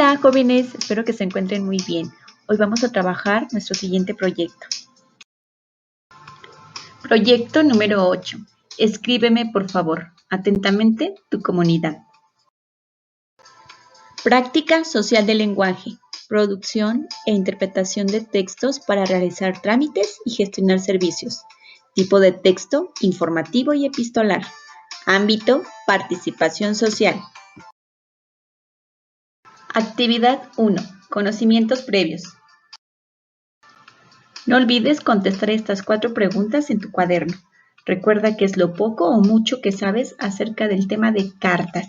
Hola jóvenes, espero que se encuentren muy bien. Hoy vamos a trabajar nuestro siguiente proyecto. Proyecto número 8. Escríbeme por favor. Atentamente, tu comunidad. Práctica social del lenguaje. Producción e interpretación de textos para realizar trámites y gestionar servicios. Tipo de texto, informativo y epistolar. Ámbito, participación social. Actividad 1. Conocimientos previos. No olvides contestar estas 4 preguntas en tu cuaderno. Recuerda que es lo poco o mucho que sabes acerca del tema de cartas.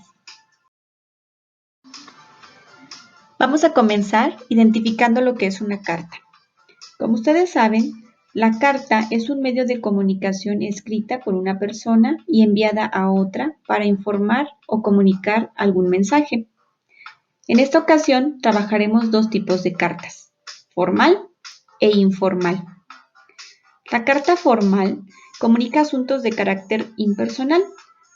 Vamos a comenzar identificando lo que es una carta. Como ustedes saben, la carta es un medio de comunicación escrita por una persona y enviada a otra para informar o comunicar algún mensaje. En esta ocasión trabajaremos 2 tipos de cartas, formal e informal. La carta formal comunica asuntos de carácter impersonal.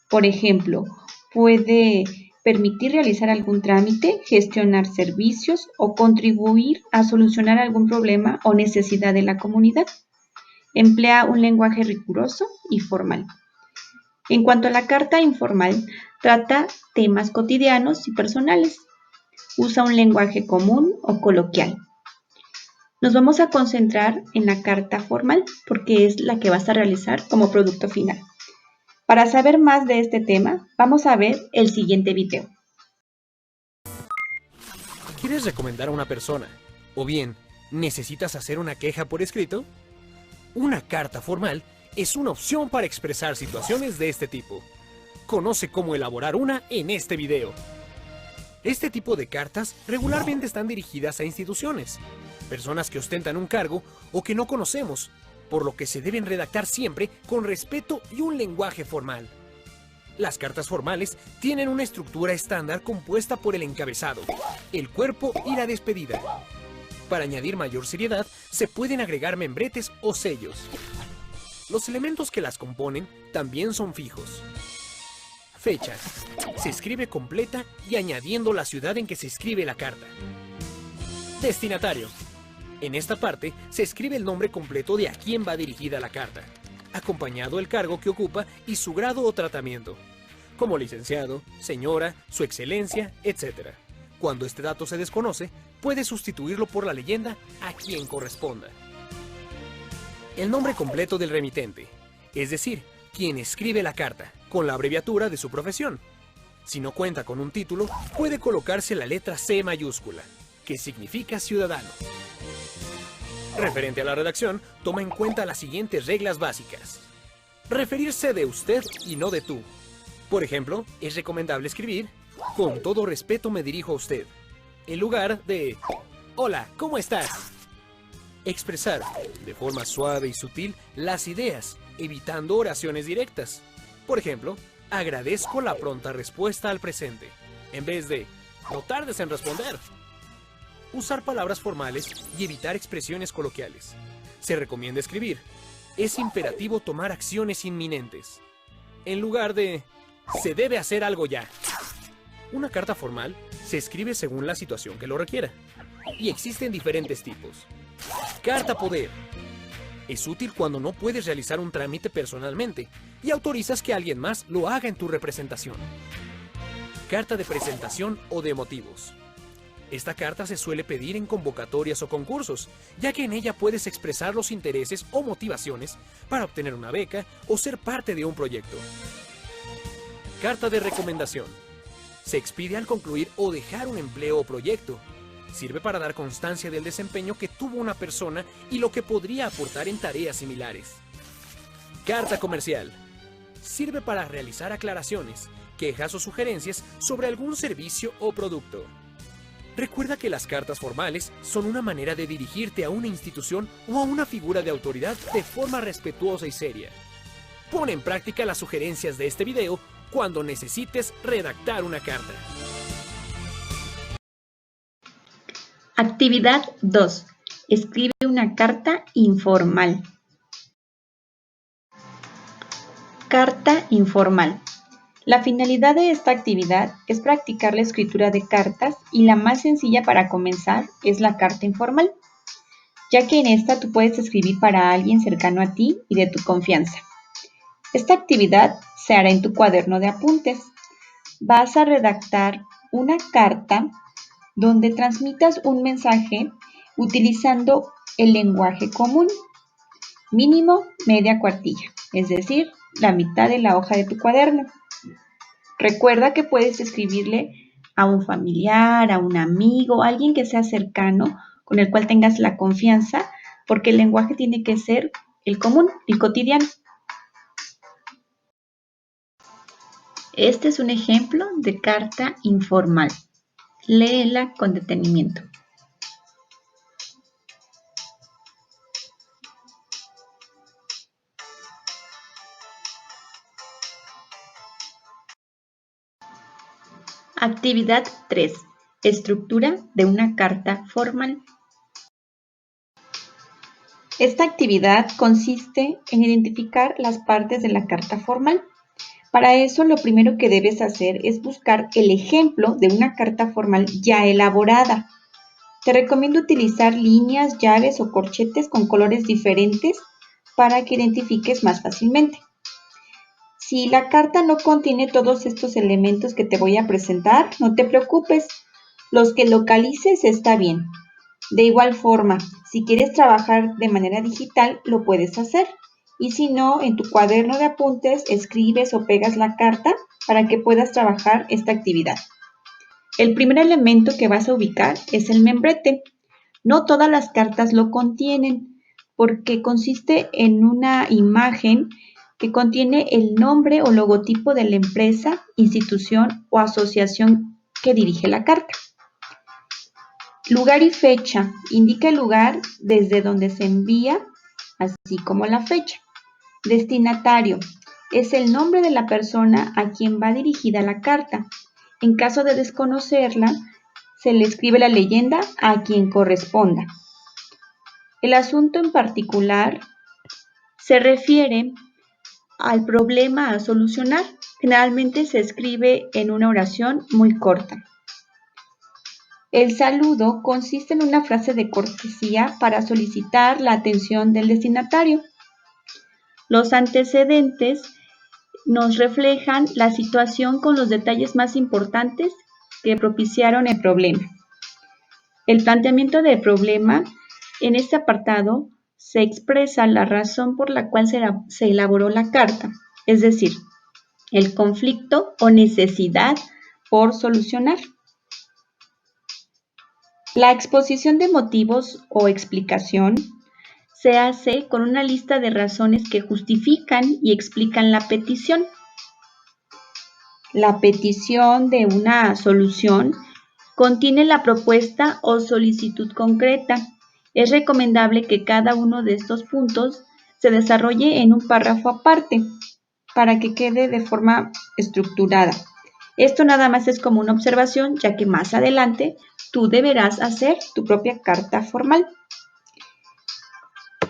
Por ejemplo, puede permitir realizar algún trámite, gestionar servicios o contribuir a solucionar algún problema o necesidad de la comunidad. Emplea un lenguaje riguroso y formal. En cuanto a la carta informal, trata temas cotidianos y personales. Usa un lenguaje común o coloquial. Nos vamos a concentrar en la carta formal porque es la que vas a realizar como producto final. Para saber más de este tema, vamos a ver el siguiente video. ¿Quieres recomendar a una persona? ¿O bien, necesitas hacer una queja por escrito? Una carta formal es una opción para expresar situaciones de este tipo. Conoce cómo elaborar una en este video. Este tipo de cartas regularmente están dirigidas a instituciones, personas que ostentan un cargo o que no conocemos, por lo que se deben redactar siempre con respeto y un lenguaje formal. Las cartas formales tienen una estructura estándar compuesta por el encabezado, el cuerpo y la despedida. Para añadir mayor seriedad, se pueden agregar membretes o sellos. Los elementos que las componen también son fijos. Fecha. Se escribe completa y añadiendo la ciudad en que se escribe la carta. Destinatario. En esta parte se escribe el nombre completo de a quién va dirigida la carta, acompañado el cargo que ocupa y su grado o tratamiento, como licenciado, señora, su excelencia, etc. Cuando este dato se desconoce, puede sustituirlo por la leyenda a quien corresponda. El nombre completo del remitente, es decir, quien escribe la carta, con la abreviatura de su profesión. Si no cuenta con un título, puede colocarse la letra C mayúscula, que significa ciudadano. Referente a la redacción, toma en cuenta las siguientes reglas básicas. Referirse de usted y no de tú. Por ejemplo, es recomendable escribir, con todo respeto me dirijo a usted, en lugar de, hola, ¿cómo estás? Expresar, de forma suave y sutil, las ideas, evitando oraciones directas. Por ejemplo, agradezco la pronta respuesta al presente, en vez de, no tardes en responder. Usar palabras formales y evitar expresiones coloquiales. Se recomienda escribir, es imperativo tomar acciones inminentes, en lugar de, se debe hacer algo ya. Una carta formal se escribe según la situación que lo requiera, y existen diferentes tipos. Carta poder. Es útil cuando no puedes realizar un trámite personalmente y autorizas que alguien más lo haga en tu representación. Carta de presentación o de motivos. Esta carta se suele pedir en convocatorias o concursos, ya que en ella puedes expresar los intereses o motivaciones para obtener una beca o ser parte de un proyecto. Carta de recomendación. Se expide al concluir o dejar un empleo o proyecto. Sirve para dar constancia del desempeño que tuvo una persona y lo que podría aportar en tareas similares. Carta comercial. Sirve para realizar aclaraciones, quejas o sugerencias sobre algún servicio o producto. Recuerda que las cartas formales son una manera de dirigirte a una institución o a una figura de autoridad de forma respetuosa y seria. Pon en práctica las sugerencias de este video cuando necesites redactar una carta. Actividad 2. Escribe una carta informal. Carta informal. La finalidad de esta actividad es practicar la escritura de cartas y la más sencilla para comenzar es la carta informal, ya que en esta tú puedes escribir para alguien cercano a ti y de tu confianza. Esta actividad se hará en tu cuaderno de apuntes. Vas a redactar una carta donde transmitas un mensaje utilizando el lenguaje común, mínimo media cuartilla, es decir, la mitad de la hoja de tu cuaderno. Recuerda que puedes escribirle a un familiar, a un amigo, a alguien que sea cercano, con el cual tengas la confianza, porque el lenguaje tiene que ser el común, el cotidiano. Este es un ejemplo de carta informal. Léela con detenimiento. Actividad 3. Estructura de una carta formal. Esta actividad consiste en identificar las partes de la carta formal. Para eso, lo primero que debes hacer es buscar el ejemplo de una carta formal ya elaborada. Te recomiendo utilizar líneas, llaves o corchetes con colores diferentes para que identifiques más fácilmente. Si la carta no contiene todos estos elementos que te voy a presentar, no te preocupes, los que localices está bien. De igual forma, si quieres trabajar de manera digital, lo puedes hacer. Y si no, en tu cuaderno de apuntes escribes o pegas la carta para que puedas trabajar esta actividad. El primer elemento que vas a ubicar es el membrete. No todas las cartas lo contienen, porque consiste en una imagen que contiene el nombre o logotipo de la empresa, institución o asociación que dirige la carta. Lugar y fecha. Indica el lugar desde donde se envía, así como la fecha. Destinatario. Es el nombre de la persona a quien va dirigida la carta. En caso de desconocerla, se le escribe la leyenda a quien corresponda. El asunto en particular se refiere al problema a solucionar. Generalmente se escribe en una oración muy corta. El saludo consiste en una frase de cortesía para solicitar la atención del destinatario. Los antecedentes nos reflejan la situación con los detalles más importantes que propiciaron el problema. El planteamiento del problema, en este apartado, se expresa la razón por la cual se elaboró la carta, es decir, el conflicto o necesidad por solucionar. La exposición de motivos o explicación se hace con una lista de razones que justifican y explican la petición. La petición de una solución contiene la propuesta o solicitud concreta. Es recomendable que cada uno de estos puntos se desarrolle en un párrafo aparte para que quede de forma estructurada. Esto nada más es como una observación, ya que más adelante tú deberás hacer tu propia carta formal.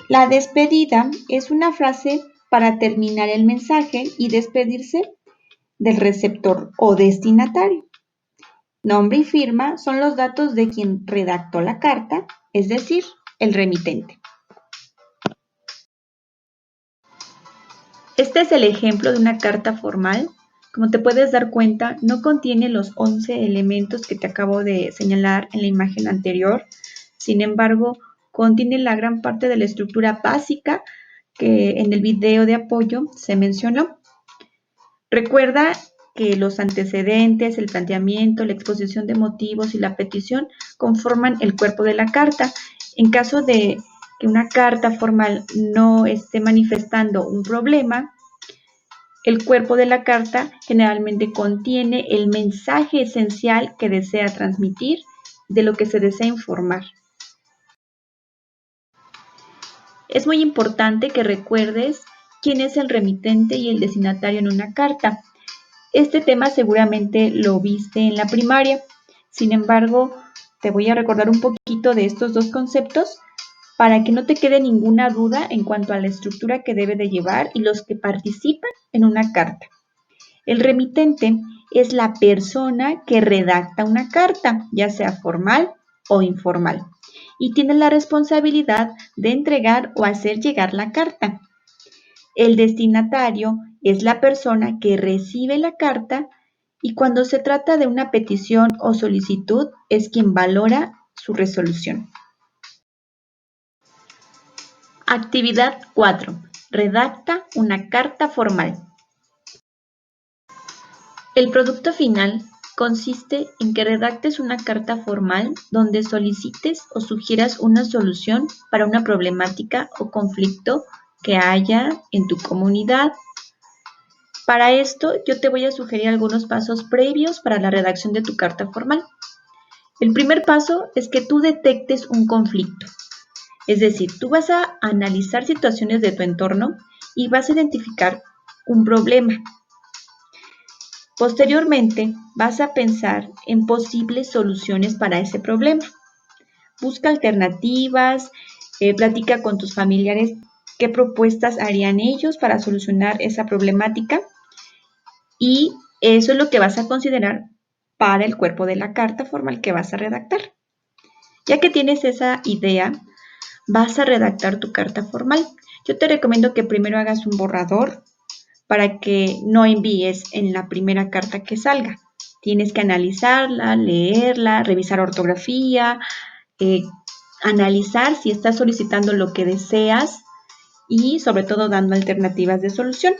La despedida es una frase para terminar el mensaje y despedirse del receptor o destinatario. Nombre y firma son los datos de quien redactó la carta, es decir, el remitente. Este es el ejemplo de una carta formal. Como te puedes dar cuenta, no contiene los 11 elementos que te acabo de señalar en la imagen anterior. Sin embargo, contiene la gran parte de la estructura básica que en el video de apoyo se mencionó. Recuerda que los antecedentes, el planteamiento, la exposición de motivos y la petición conforman el cuerpo de la carta. En caso de que una carta formal no esté manifestando un problema, el cuerpo de la carta generalmente contiene el mensaje esencial que desea transmitir, de lo que se desea informar. Es muy importante que recuerdes quién es el remitente y el destinatario en una carta. Este tema seguramente lo viste en la primaria. Sin embargo, te voy a recordar un poquito de estos dos conceptos para que no te quede ninguna duda en cuanto a la estructura que debe de llevar y los que participan en una carta. El remitente es la persona que redacta una carta, ya sea formal o informal, y tiene la responsabilidad de entregar o hacer llegar la carta. El destinatario es la persona que recibe la carta y cuando se trata de una petición o solicitud es quien valora su resolución. Actividad 4. Redacta una carta formal. El producto final consiste en que redactes una carta formal donde solicites o sugieras una solución para una problemática o conflicto que haya en tu comunidad. Para esto, yo te voy a sugerir algunos pasos previos para la redacción de tu carta formal. El primer paso es que tú detectes un conflicto. Es decir, tú vas a analizar situaciones de tu entorno y vas a identificar un problema. Posteriormente, vas a pensar en posibles soluciones para ese problema. Busca alternativas, platica con tus familiares qué propuestas harían ellos para solucionar esa problemática y eso es lo que vas a considerar para el cuerpo de la carta formal que vas a redactar. Ya que tienes esa idea, vas a redactar tu carta formal. Yo te recomiendo que primero hagas un borrador para que no envíes en la primera carta que salga. Tienes que analizarla, leerla, revisar ortografía, analizar si estás solicitando lo que deseas y sobre todo dando alternativas de solución.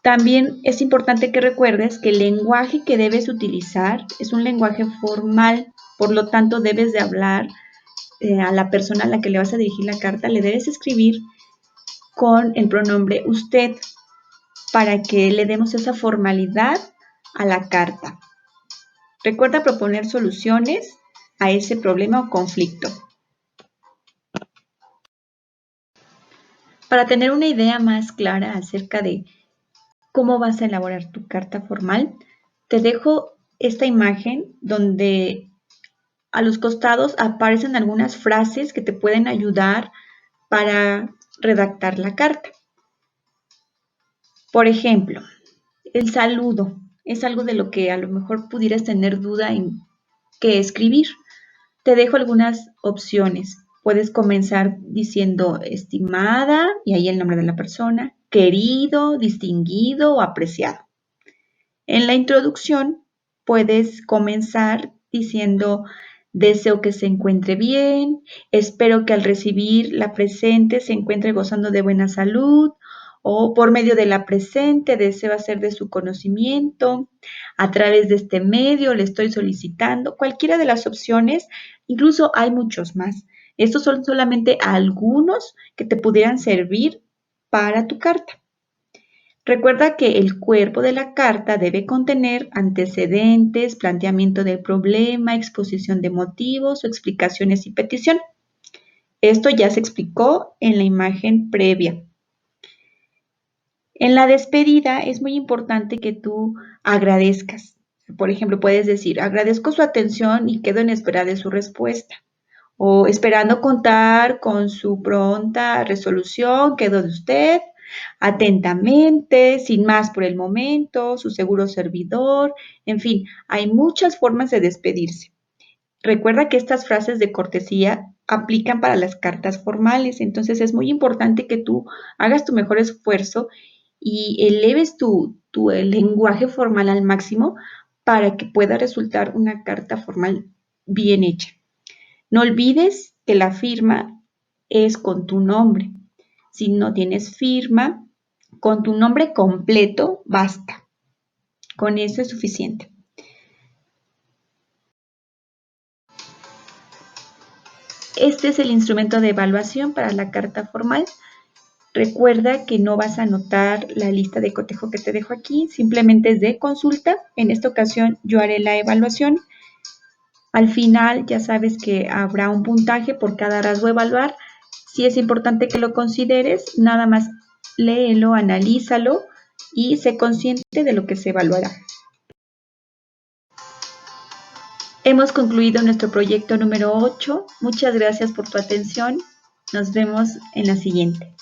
También es importante que recuerdes que el lenguaje que debes utilizar es un lenguaje formal, por lo tanto debes de hablar a la persona a la que le vas a dirigir la carta, le debes escribir con el pronombre usted para que le demos esa formalidad a la carta. Recuerda proponer soluciones a ese problema o conflicto. Para tener una idea más clara acerca de cómo vas a elaborar tu carta formal, te dejo esta imagen donde a los costados aparecen algunas frases que te pueden ayudar para redactar la carta. Por ejemplo, el saludo es algo de lo que a lo mejor pudieras tener duda en qué escribir. Te dejo algunas opciones. Puedes comenzar diciendo estimada y ahí el nombre de la persona, querido, distinguido o apreciado. En la introducción puedes comenzar diciendo deseo que se encuentre bien, espero que al recibir la presente se encuentre gozando de buena salud o por medio de la presente deseo hacer de su conocimiento, a través de este medio le estoy solicitando, cualquiera de las opciones, incluso hay muchos más. Estos son solamente algunos que te pudieran servir para tu carta. Recuerda que el cuerpo de la carta debe contener antecedentes, planteamiento del problema, exposición de motivos o explicaciones y petición. Esto ya se explicó en la imagen previa. En la despedida es muy importante que tú agradezcas. Por ejemplo, puedes decir, agradezco su atención y quedo en espera de su respuesta. O esperando contar con su pronta resolución, quedo de usted. Atentamente, sin más por el momento, su seguro servidor, en fin, hay muchas formas de despedirse. Recuerda que estas frases de cortesía aplican para las cartas formales, entonces es muy importante que tú hagas tu mejor esfuerzo y eleves el lenguaje formal al máximo para que pueda resultar una carta formal bien hecha. No olvides que la firma es con tu nombre. Si no tienes firma, con tu nombre completo basta. Con eso es suficiente. Este es el instrumento de evaluación para la carta formal. Recuerda que no vas a anotar la lista de cotejo que te dejo aquí, simplemente es de consulta. En esta ocasión yo haré la evaluación. Al final ya sabes que habrá un puntaje por cada rasgo a evaluar. Sí es importante que lo consideres, nada más léelo, analízalo y sé consciente de lo que se evaluará. Hemos concluido nuestro proyecto número 8. Muchas gracias por tu atención. Nos vemos en la siguiente.